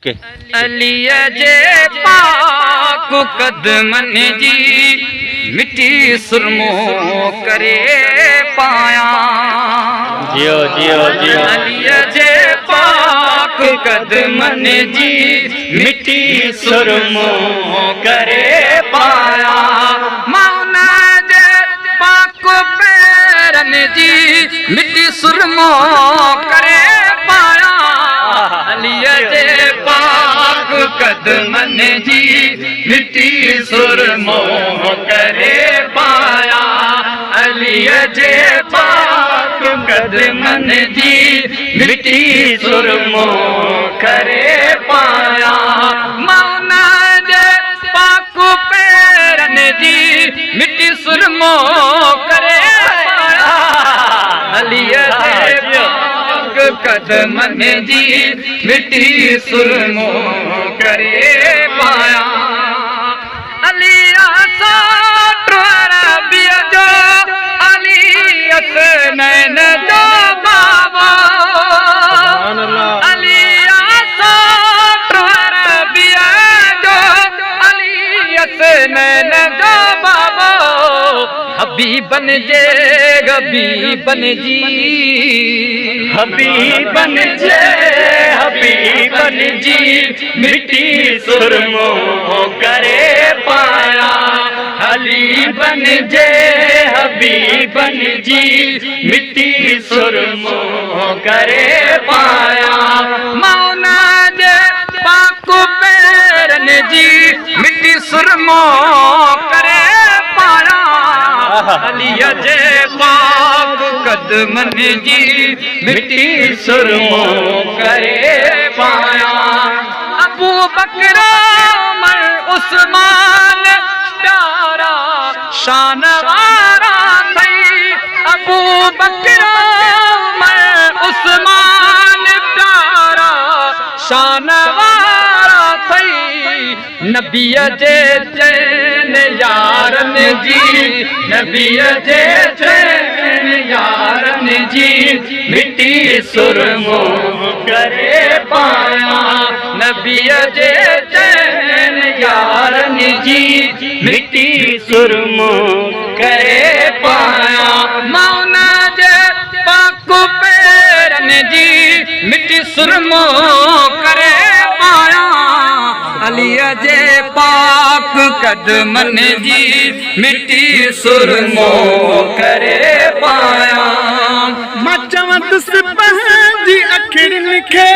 Okay. अलीअ जे पाक कदमन जी मिट्टी सुरमो करे पाया। जियो जियो जियो। अलीअ जे पाक कदमन जी मिट्टी सुरमो करे पाया। मौन जे पाक पैरन जी मिट्टी सुरमो करे पाया। अलीअ जे पाक कदमन जी मिट्टी सुरमो करे पाया। अलीअ जे पाक कदमन जी मिट्टी सुरमो करे पाया। मौन जे पाक पैरन जी मिट्टी सुरमो करे पाया। अलीअ जे पाक कदमन जी मिट्टी सुरमो करे पाया। अलीअ साठ अरबिया जो अलीअत नैन जो बाबा। अलीअ साठ अरबिया जो अलीअत नैन जो बाबा। हबीबन जे हबीबन जी हबीबन जे हबीबन जी मिट्टी सुरमो करे पाया। हबीबन जे हबीबन जी मिट्टी सुरमो करे पाया। मौन जे पाक पैरन जी मिट्टी सुरमो करे पाया। अलीअ जे पाक कदमन जी मिट्टी सुरमो करे पाया। अबू बकर उमर उस्मान प्यारा शान वारा थई। अबू बकर उमर उस्मान प्यारा शान वारा थई। नबीअ जे चैन यारन जी नबीअ जे चैन यारन जी मिट्टी सुरमो करे पाया। नबीअ जे चैन यारन जी मिट्टी सुरमो करे पाया। मौन जे पाक पैरन जी मिट्टी सुरमो करे पाया। अलीअ जे पाक कदमन जी मिट्टी सुरमो करे पाया। मां चवंदुसि पंहिंजी अखियुनि खे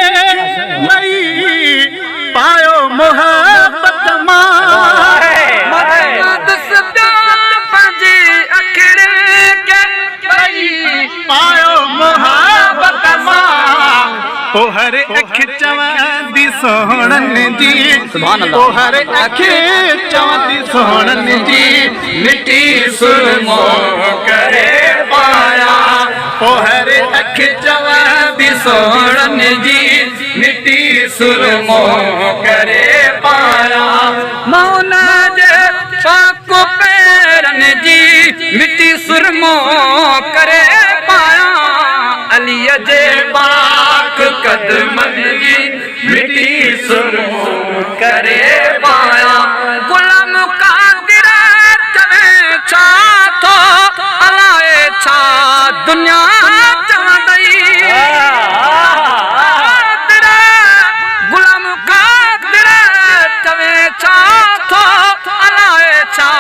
वई पायो मोहब्बत मां। चवंदुसि पंहिंजी अखियुनि खे वई पायो मोहब्बत मां। ओ हर अख चवंदी सोहणनि जी ओ हर अख चवंदी सोहणनि जी मिट्टी सुरमो करे पाया। ओ हर अख चवंदी सोहणन जी मिट्टी सुरमो करे पाया। मौन जे पाक पैरन जी मिट्टी सुरमो करे पाया। अलीअ जे पाक कदमन जी मिट्टी सुरमो करे पाया। गुलाम कादिर चवे छा थो अलाए छा दुनिया चवंदई। गुलाम कादिर चवे छा थो अलाए छा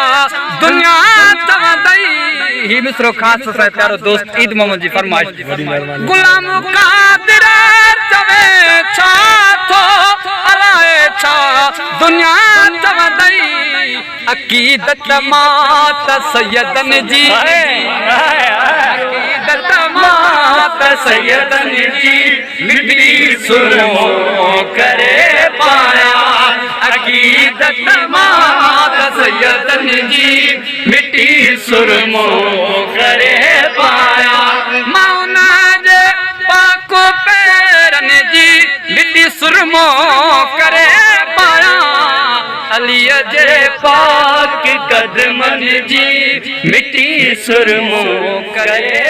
दुनिया चवंदई। ही मिसरो ख़ास असांजो प्यारो दोस्त ईद मोहम्मद जी फरमाइश। गुलाम कादिर चवे छा थो अलाए छा दुनिया चवंदई। अक़ीदत मां त सैयदन जी अक़ीदत मां त सैयदन जी मिट्टी सुरमो करे पाया। अक़ीदत मां त सैयदन जी मिट्टी सुरमो करे पाया। मौन जे पाक पैरन जी मिट्टी सुरमो करे पाया। अलीअ जे पाक कदमन जी मिट्टी सुरमो करे